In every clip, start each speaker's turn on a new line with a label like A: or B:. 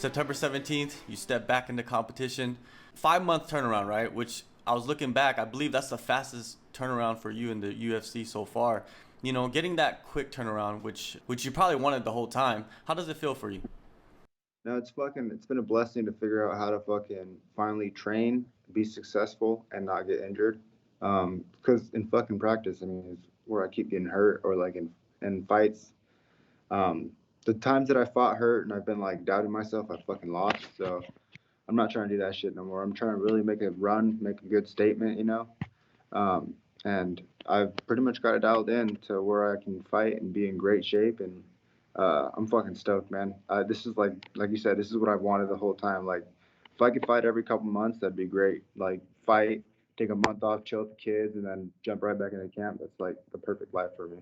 A: September 17th, you step back into competition. 5-month turnaround, right? Which I was looking back, I believe that's the fastest turnaround for you in the UFC so far. You know, getting that quick turnaround, which you probably wanted the whole time. How does it feel for you?
B: No, it's been a blessing to figure out how to fucking finally train, be successful, and not get injured. Because in fucking practice, I mean, it's where I keep getting hurt or like in fights. Um, the times that I fought hurt and I've been like doubting myself, I fucking lost. So I'm not trying to do that shit no more. I'm trying to really make a run, make a good statement, you know. Um, and I've pretty much got it dialed in to where I can fight and be in great shape. And I'm fucking stoked, man. This is like you said, this is what I've wanted the whole time. Like, if I could fight every couple months, that'd be great. Like, fight, take a month off, chill with the kids, and then jump right back into camp. That's like the perfect life for me.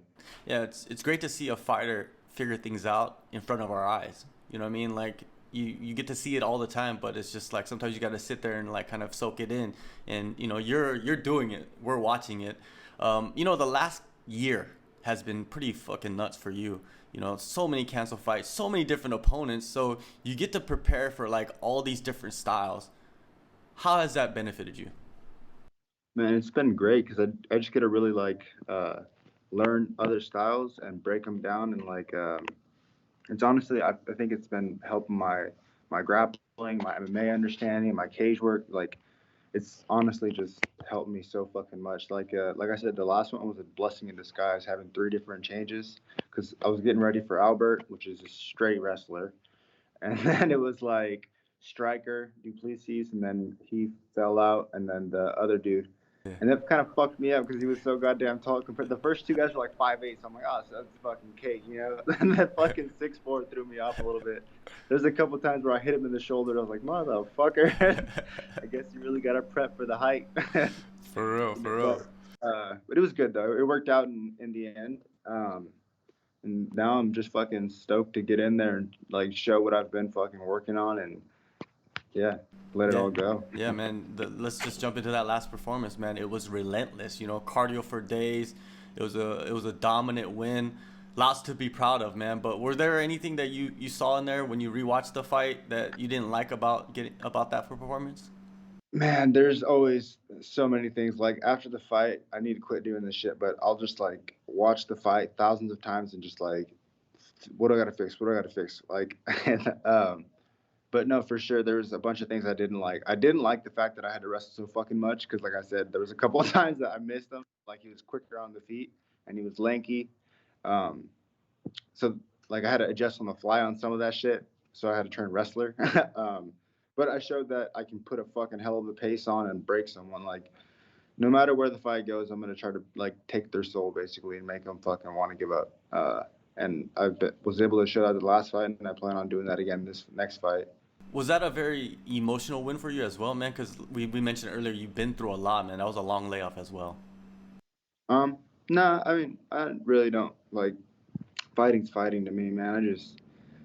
A: Yeah, it's great to see a fighter figure things out in front of our eyes. You know what I mean? Like you get to see it all the time, but it's just like sometimes you got to sit there and like kind of soak it in. And you know, you're doing it. We're watching it. You know, the last year has been pretty fucking nuts for you. You know, so many cancel fights, so many different opponents. So you get to prepare for like all these different styles. How has that benefited you?
B: Man, it's been great because I just get to really like learn other styles and break them down and like it's honestly I think it's been helping my grappling, my MMA understanding, my cage work. Like it's honestly just helped me so fucking much. Like I said, the last one was a blessing in disguise, having three different changes because I was getting ready for Albert, which is a straight wrestler, and then it was like striker Duplessis, and then he fell out, and then the other dude.
A: Yeah.
B: And that kind of fucked me up because he was so goddamn tall. Compared the first two guys were like 5'8", so I'm like, oh, so that's fucking cake, you know. And that fucking 6'4" threw me off a little bit. There's a couple times where I hit him in the shoulder. And I was like, motherfucker. I guess you really gotta prep for the height.
A: For real, for real.
B: but but it was good though. It worked out in the end. And now I'm just fucking stoked to get in there and like show what I've been fucking working on and yeah, let it
A: Yeah.
B: all go.
A: Yeah, man. Let's just jump into that last performance, man. It was relentless. You know, cardio for days. It was a dominant win. Lots to be proud of, man. But were there anything that you saw in there when you rewatched the fight that you didn't like about that performance?
B: Man, there's always so many things. Like after the fight, I need to quit doing this shit, but I'll just like watch the fight thousands of times and just like, what do I gotta fix? What do I gotta fix? Like, and, but no, for sure, there was a bunch of things I didn't like. I didn't like the fact that I had to wrestle so fucking much because, like I said, there was a couple of times that I missed him. Like he was quicker on the feet and he was lanky. Um, so like I had to adjust on the fly on some of that shit. So I had to turn wrestler. um, but I showed that I can put a fucking hell of a pace on and break someone. Like no matter where the fight goes, I'm gonna try to like take their soul basically and make them fucking want to give up. And was able to show that the last fight, and I plan on doing that again this next fight.
A: Was that a very emotional win for you as well, man? Because we mentioned earlier you've been through a lot, man. That was a long layoff as well.
B: Um, nah, I mean I really don't like fighting's fighting to me, man. I just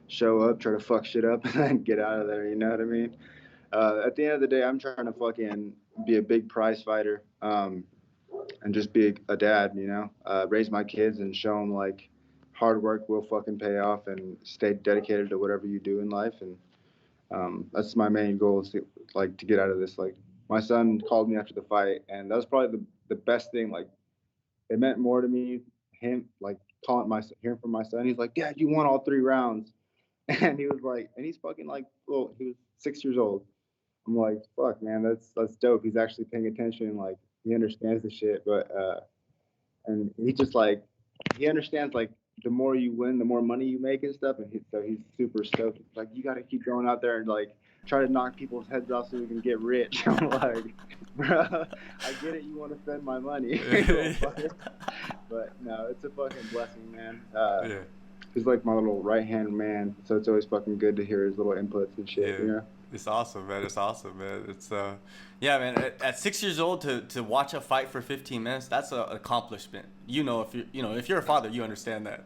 B: show up, try to fuck shit up, and then get out of there. You know what I mean? At the end of the day, I'm trying to fucking be a big prize fighter, and just be a dad. You know, raise my kids and show them like hard work will fucking pay off, and stay dedicated to whatever you do in life. And that's my main goal is to, like to get out of this. Like my son called me after the fight, and that was probably the best thing. Like it meant more to me him like calling my hearing from my son. He's like, Dad, you won all three rounds. And he was like, and he's fucking like, well, he was 6 years old. I'm like, fuck, man, that's dope. He's actually paying attention and like he understands the shit. But and he just like he understands like the more you win, the more money you make and stuff. And so he's super stoked. Like you got to keep going out there and like try to knock people's heads off so we can get rich. I'm like, bro, I get it. You want to spend my money, but no, it's a fucking blessing, man.
A: Yeah.
B: He's like my little right hand man, so it's always fucking good to hear his little inputs and shit.
A: Yeah.
B: You know.
A: It's awesome, man. It's awesome, man. Yeah, man. At 6 years old to watch a fight for 15 minutes, that's an accomplishment. If you're a father, you understand that.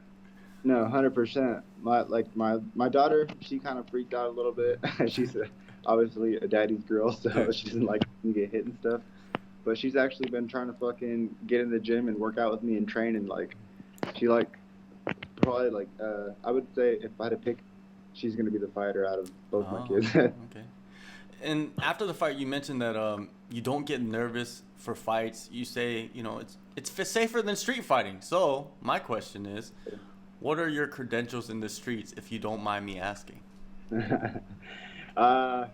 B: No, 100%. My daughter, she kind of freaked out a little bit. She's obviously a daddy's girl,
A: Yeah.
B: so she doesn't like to get hit and stuff. But she's actually been trying to fucking get in the gym and work out with me and train and like, she like probably like I would say if I had to pick, she's gonna be the fighter out of both my
A: Oh,
B: kids.
A: okay. And after the fight, you mentioned that you don't get nervous for fights. You say, you know, it's safer than street fighting. So my question is, what are your credentials in the streets, if you don't mind me asking?
B: uh,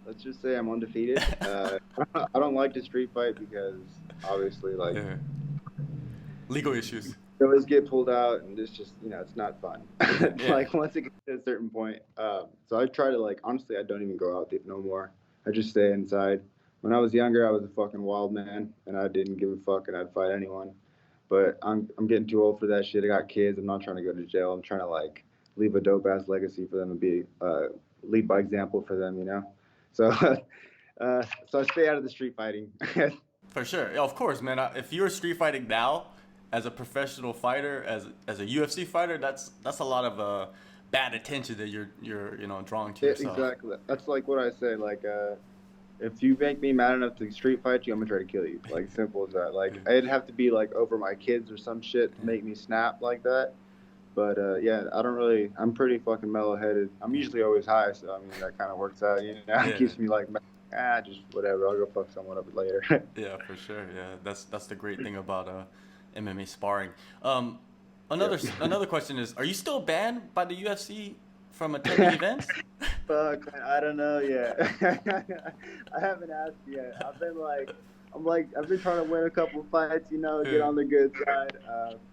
B: let's just say I'm undefeated. I don't like to street fight because obviously, like,
A: Yeah. Legal issues.
B: they always get pulled out, and it's just, it's not fun.
A: Yeah.
B: Like, once it gets to a certain point. So I try to, like, honestly, I don't even go out there no more. I just stay inside. When I was younger, I was a fucking wild man, and I didn't give a fuck, and I'd fight anyone. But I'm getting too old for that shit. I got kids. I'm not trying to go to jail. I'm trying to, like, leave a dope ass legacy for them and be lead by example for them, you know. So so I stay out of the street fighting.
A: For sure. Yeah, of course, man. If you're street fighting now, as a professional fighter, as a UFC fighter, that's a lot of bad attention that you're drawing to yourself.
B: Exactly. That's like what I say. Like, if you make me mad enough to street fight you, I'm gonna try to kill you. Like, simple as that. Like, it'd have to be like over my kids or some shit to make me snap like that. But yeah, I don't really. I'm pretty fucking mellow-headed. I'm usually always high, so I mean that kind of works out. You know,
A: Yeah.
B: it keeps me like, just whatever. I'll go fuck someone up later.
A: Yeah, for sure. Yeah, that's the great thing about MMA sparring. Another question is, are you still banned by the UFC from attending events?
B: Fuck, man, I don't know yet. I haven't asked yet. I've been trying to win a couple fights, get on the good side.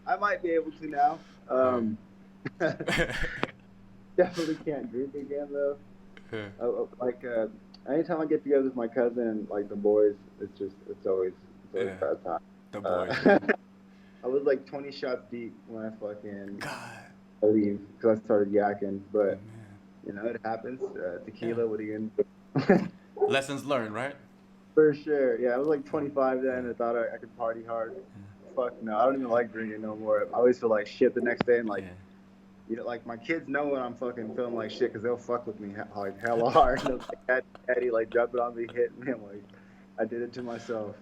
B: I might be able to now. Definitely can't drink again though. Anytime I get together with my cousin and like the boys, it's always bad time.
A: The boys.
B: I was like 20 shots deep when I fucking
A: God.
B: leave because I started yakking, but it happens. Tequila, what are you gonna do?
A: Lessons learned, right?
B: For sure. Yeah, I was like 25 then. I thought I could party hard. Fuck no, I don't even like drinking no more. I always feel like shit the next day, and like, like my kids know when I'm fucking feeling like shit because they'll fuck with me like hella hard. They'll like, daddy, like drop it on me, hit me. I'm like, I did it to myself,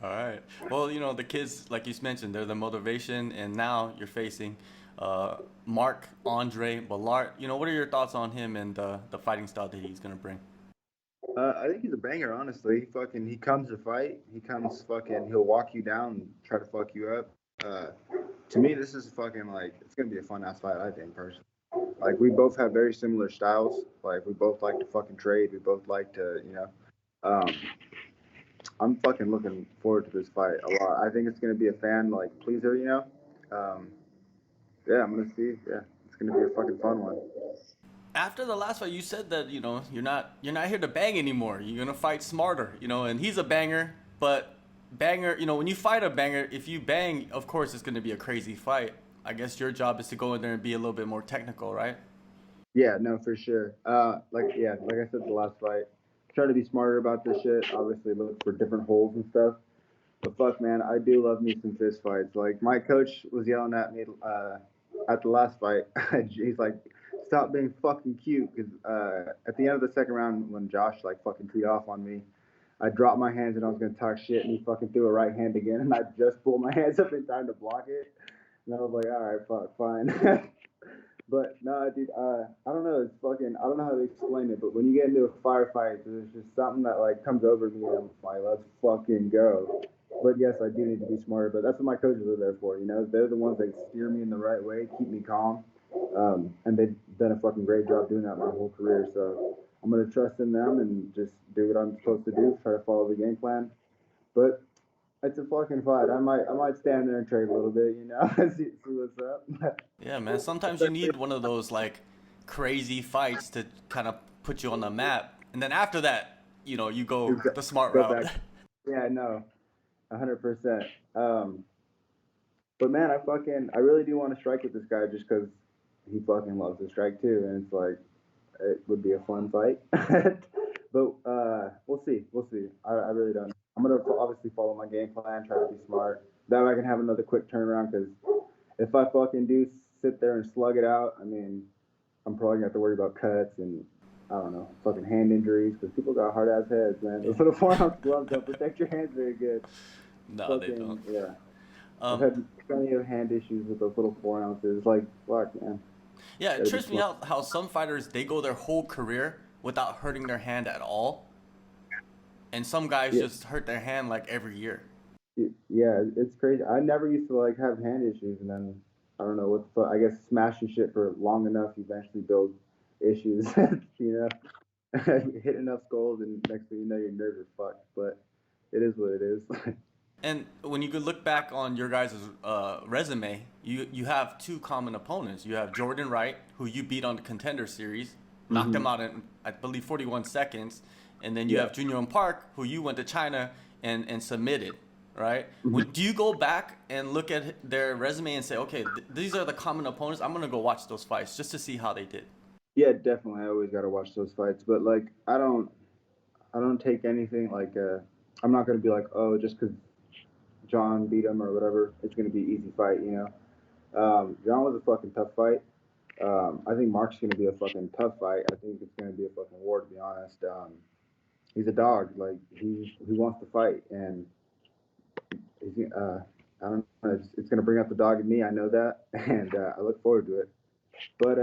A: All right. Well, the kids, like you mentioned, they're the motivation, and now you're facing Marc-Andre Barriault. What are your thoughts on him and the fighting style that he's gonna bring?
B: I think he's a banger, honestly. He comes to fight. He'll walk you down and try to fuck you up. To me, this is fucking like, it's gonna be a fun ass fight, I think, personally. Like, we both have very similar styles. Like, we both like to fucking trade. We both like to, I'm fucking looking forward to this fight a lot. I think it's gonna be a fan like pleaser, Yeah, I'm gonna see. Yeah, it's gonna be a fucking fun one.
A: After the last fight, you said that you're not here to bang anymore. You're gonna fight smarter, and he's a banger. But banger, when you fight a banger, if you bang, of course it's gonna be a crazy fight. I guess your job is to go in there and be a little bit more technical, right?
B: Yeah, no, for sure. Like I said, the last fight, try to be smarter about this shit. Obviously, look for different holes and stuff. But fuck, man, I do love me some fist fights. Like, my coach was yelling at me at the last fight. He's like, stop being fucking cute. Because at the end of the second round, when Josh, like, fucking teed off on me, I dropped my hands and I was going to talk shit, and he fucking threw a right hand again, and I just pulled my hands up in time to block it. And I was like, all right, fuck, fine. But, no, dude, I don't know. I don't know how to explain it, but when you get into a firefight, there's just something that, like, comes over me, and I'm like, let's fucking go. But yes, I do need to be smarter. But that's what my coaches are there for. They're the ones that steer me in the right way, keep me calm, and they've done a fucking great job doing that my whole career. So I'm gonna trust in them and just do what I'm supposed to do, try to follow the game plan. But it's a fucking fight. I might stand there and trade a little bit, see what's up.
A: Yeah, man. Sometimes you need one of those like crazy fights to kind of put you on the map, and then after that, you go the smart route.
B: Back. Yeah, no. 100%. But man, I really do want to strike with this guy just because he fucking loves to strike too, and it's like, it would be a fun fight. But we'll see. I really don't. I'm gonna obviously follow my game plan, try to be smart. That way I can have another quick turnaround. Because if I fucking do sit there and slug it out, I mean, I'm probably gonna have to worry about cuts and, I don't know, fucking hand injuries, because people got hard ass heads, man. Those little 4-ounce gloves don't protect your hands very good.
A: No, they don't.
B: Yeah. I've had plenty of hand issues with those little 4 ounces. Like, fuck, man.
A: Yeah, it
B: Gotta be
A: trips me
B: smart.
A: out how some fighters they go their whole career without hurting their hand at all, and some guys
B: Yeah,
A: just hurt their hand like every year.
B: yeah, it's crazy. I never used to like have hand issues, and then I don't know what the fuck. I guess smashing shit for long enough eventually builds issues. You know, hit enough skulls, and next thing you know, your nerves are fucked. But it is what it is.
A: And when you could look back on your guys' resume, you have two common opponents. You have Jordan Wright, who you beat on the Contender Series, knocked him
B: Hmm.
A: out in I believe 41 seconds, and then you
B: Yeah.
A: have Junior Park, who you went to China and submitted, right?
B: Hmm.
A: Do you go back and look at their resume and say, okay, these are the common opponents. I'm gonna go watch those fights just to see how they did.
B: Yeah, definitely. I always gotta watch those fights, but like I don't take anything like I'm not gonna be like, oh, just because John beat him or whatever, it's gonna be easy fight, you know. John was a fucking tough fight. I think Mark's gonna be a fucking tough fight. I think it's gonna be a fucking war, to be honest. He's a dog. Like he wants to fight, and he's I don't know. It's gonna bring out the dog in me. I know that, and I look forward to it. But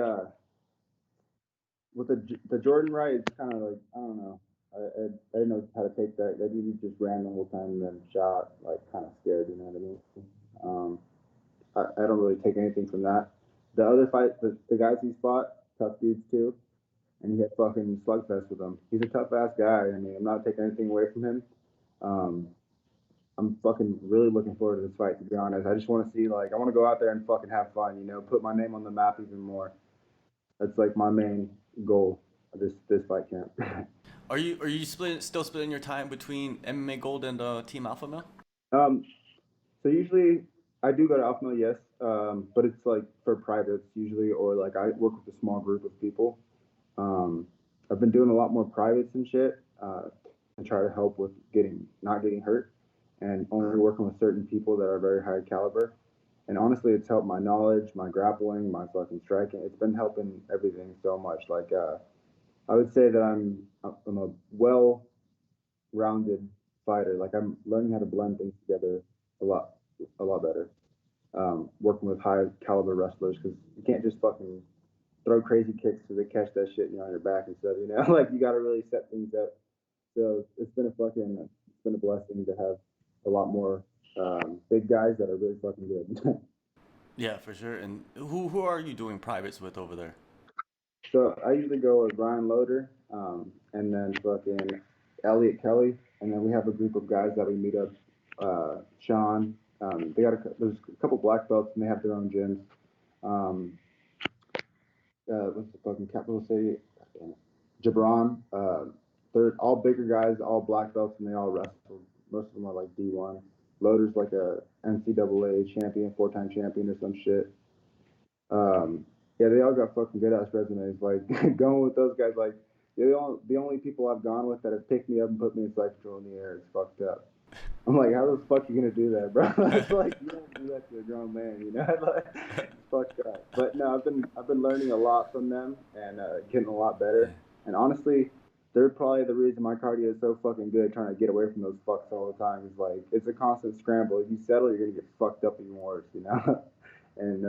B: with the Jordan Wright, it's kind of like I don't know. I didn't know how to take that. That dude just ran the whole time and then shot, like kind of scared. You know what I mean? Um, I don't really take anything from that. The other fight, the guys he's fought, tough dudes too, and he had fucking slugfest with them. He's a tough ass guy. I mean, I'm not taking anything away from him. Um, I'm fucking really looking forward to this fight. To be honest, I just want to see like I want to go out there and fucking have fun. You know, put my name on the map even more. That's like my main goal of this fight camp.
A: Are you still splitting your time between MMA Gold and Team Alpha Male?
B: um, so usually I do go to Alpha Male, yes, but it's like for privates usually, or like I work with a small group of people. Um, I've been doing a lot more privates and shit to try to help with not getting hurt, and only working with certain people that are very high caliber. And honestly, it's helped my knowledge, my grappling, my fucking striking. It's been helping everything so much. Like I would say that I'm a well-rounded fighter. Like I'm learning how to blend things together a lot a lot better. Working with high caliber wrestlers because you can't just fucking throw crazy kicks so they catch that shit, you know, on your back and stuff. You know, like you got to really set things up. So it's been a blessing to have a lot more big guys that are really fucking good.
A: Yeah, for sure. And who are you doing privates with over there?
B: So I usually go with Ryan Loader, and then fucking Elliot Kelly, and then we have a group of guys that we meet up. Sean, there's a couple black belts and they have their own gyms. Um, what's the fucking capital city? Jabron. They're all bigger guys, all black belts, and they all wrestle. Most of them are like D1. Loader's like a NCAA champion, four-time champion or some shit. Yeah, they all got fucking good ass resumes. Like going with those guys, like the only people I've gone with that have picked me up and put me in side control in the air. It's fucked up. I'm like, how the fuck you gonna do that, bro? It's like you don't do that to a grown man, you know? Like, it's fucked up. But no, I've been learning a lot from them and getting a lot better. And honestly, they're probably the reason my cardio is so fucking good. Trying to get away from those fucks all the time is like it's a constant scramble. If you settle, you're gonna get fucked up even worse, you know? And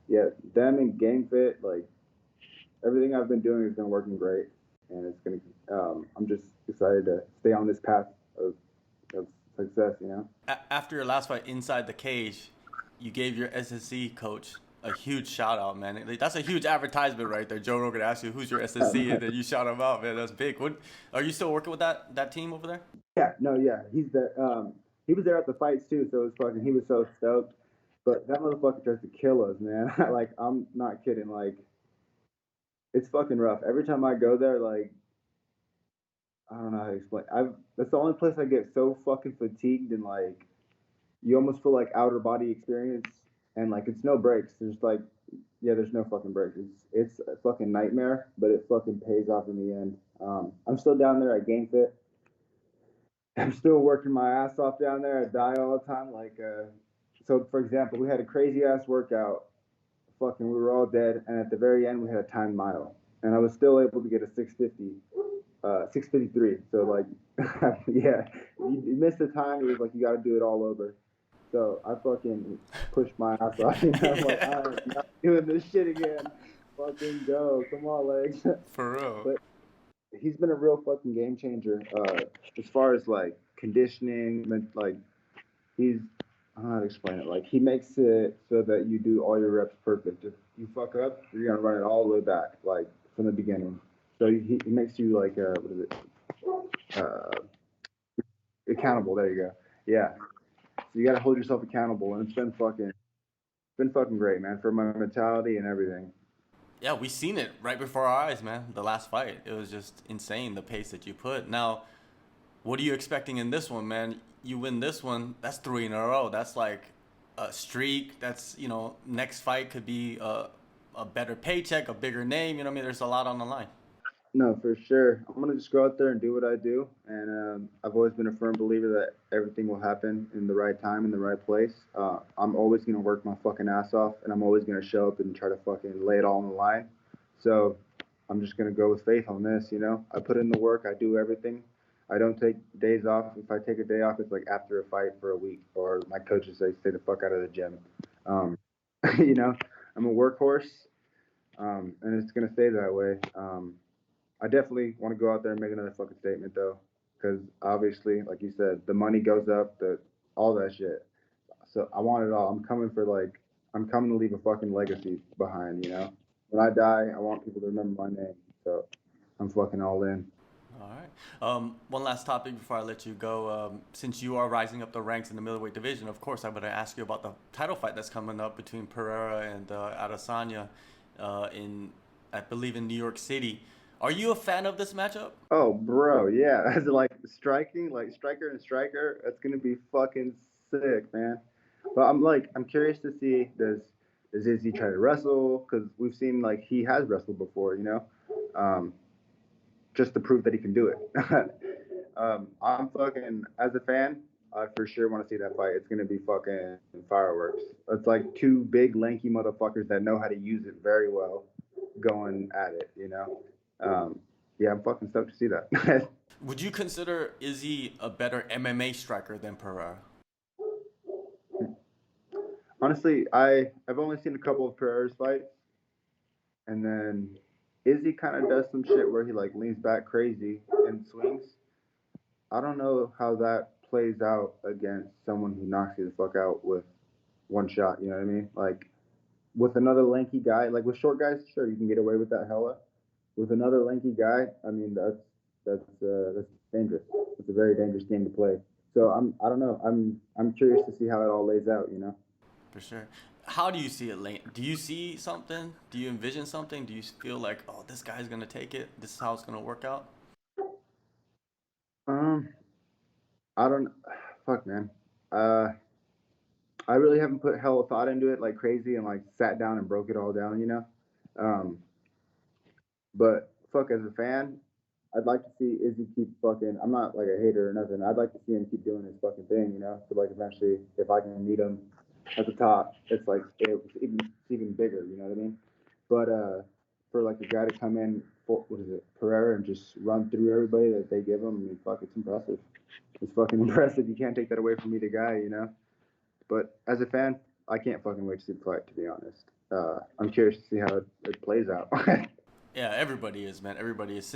B: yeah, them and Game Fit, like everything I've been doing has been working great, and it's gonna. I'm just excited to stay on this path of of success. You know.
A: After your last fight inside the cage, you gave your SSC coach a huge shout out, man. Like, that's a huge advertisement right there. Joe Rogan asked you who's your SSC, and then you shout him out, man. That's big. What are you still working with that team over there?
B: Yeah, no, yeah, he's the. He was there at the fights too, so it was fucking. He was so stoked, but that motherfucker tries to kill us, man. Like I'm not kidding. Like it's fucking rough. Every time I go there, like I don't know how to explain. I've That's the only place I get so fucking fatigued and like you almost feel like outer body experience, and like it's no breaks. There's like yeah, there's no fucking breaks. It's a fucking nightmare, but it fucking pays off in the end. I'm still down there at Game Fit. I'm still working my ass off down there. I die all the time. Like, so for example, we had a crazy ass workout. Fucking, we were all dead, and at the very end, we had a timed mile, and I was still able to get a 650, 653. So like, yeah, you missed the time. It was like you got to do it all over. So I fucking pushed my ass off. You know, I'm like,
A: Yeah,
B: all right, I'm not doing this shit again. Fucking go, come on, legs.
A: for real.
B: But he's been a real fucking game changer. As far as like conditioning, like he's I don't know how to explain it. Like he makes it so that you do all your reps perfect. If you fuck up, you're gonna run it all the way back, like from the beginning. So he makes you like what is it? Accountable. There you go. Yeah. So you gotta hold yourself accountable, and it's been fucking great, man, for my mentality and everything.
A: Yeah, we seen it right before our eyes, man. The last fight, it was just insane the pace that you put. Now, what are you expecting in this one, man? You win this one, that's three in a row. That's like a streak. That's, next fight could be a better paycheck, a bigger name. You know what I mean? There's a lot on the line.
B: No, for sure. I'm gonna just go out there and do what I do, and I've always been a firm believer that everything will happen in the right time, in the right place. I'm always gonna work my fucking ass off, and I'm always gonna show up and try to fucking lay it all on the line. So I'm just gonna go with faith on this. You know, I put in the work, I do everything. I don't take days off. If I take a day off, it's like after a fight for a week, or my coaches say stay the fuck out of the gym. Um, you know, I'm a workhorse, and it's gonna stay that way. I definitely want to go out there and make another fucking statement though, because obviously, like you said, the money goes up, the all that shit. So I want it all. I'm coming to leave a fucking legacy behind. You know, when I die, I want people to remember my name. So I'm fucking all in.
A: All right. One last topic before I let you go. Since you are rising up the ranks in the middleweight division, of course, I'm going to ask you about the title fight that's coming up between Pereira and Adesanya in, I believe, in New York City. Are you a fan of this matchup?
B: Oh, bro, yeah. As like striking, like striker and striker, that's gonna be fucking sick, man. But I'm curious to see does Izzy try to wrestle? Because we've seen like he has wrestled before, you know, um, just to prove that he can do it. I'm fucking as a fan, I for sure want to see that fight. It's gonna be fucking fireworks. It's like two big lanky motherfuckers that know how to use it very well, going at it, you know. Um, yeah, I'm fucking stoked to see that.
A: Would you consider Izzy a better MMA striker than Pereira?
B: Honestly, I've only seen a couple of Pereira's fights, and then Izzy kind of does some shit where he like leans back crazy and swings. I don't know how that plays out against someone who knocks you the fuck out with one shot. You know what I mean? Like with another lanky guy, like with short guys, sure you can get away with that hella. With another lanky guy, I mean that's dangerous. It's a very dangerous game to play. So I don't know. I'm curious to see how it all lays out. You know.
A: For sure. How do you see it, Lane? Do you see something? Do you envision something? Do you feel like, oh, this guy's gonna take it? This is how it's gonna work out?
B: Um, I don't. Fuck, man. Uh, I really haven't put hella thought into it like crazy and like sat down and broke it all down. You know. Um, but fuck, as a fan, I'd like to see Izzy keep fucking. I'm not like a hater or nothing. I'd like to see him keep doing his fucking thing. You know. So like eventually, if I can meet him at the top, it's even bigger. You know what I mean? But for like a guy to come in, for, what is it, Pereira, and just run through everybody that they give him, I mean, fuck, it's impressive. It's fucking impressive. You can't take that away from me, the guy, you know. But as a fan, I can't fucking wait to see the fight. To be honest, I'm curious to see how it plays out.
A: Yeah, everybody is, man. Everybody is.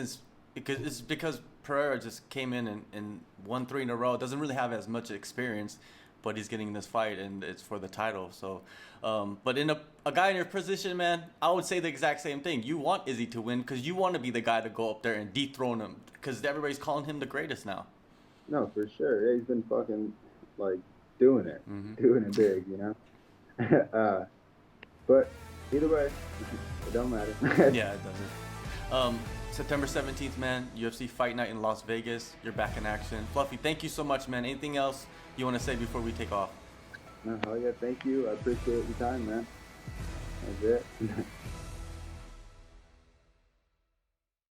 A: It's because Pereira just came in and won three in a row. Doesn't really have as much experience, but he's getting this fight and it's for the title. So, but in a guy in your position, man, I would say the exact same thing. You want Izzy to win because you want to be the guy to go up there and dethrone him because everybody's calling him the greatest now.
B: No, for sure. Yeah, he's been fucking like doing it,
A: Hmm.
B: doing it big, you know. But either way, it don't matter.
A: Yeah, it doesn't. September 17th, man, UFC Fight Night in Las Vegas. You're back in action. Fluffy, thank you so much, man. Anything else you want to say before we take off?
B: No, hell yeah, thank you. I appreciate your time, man. That's it.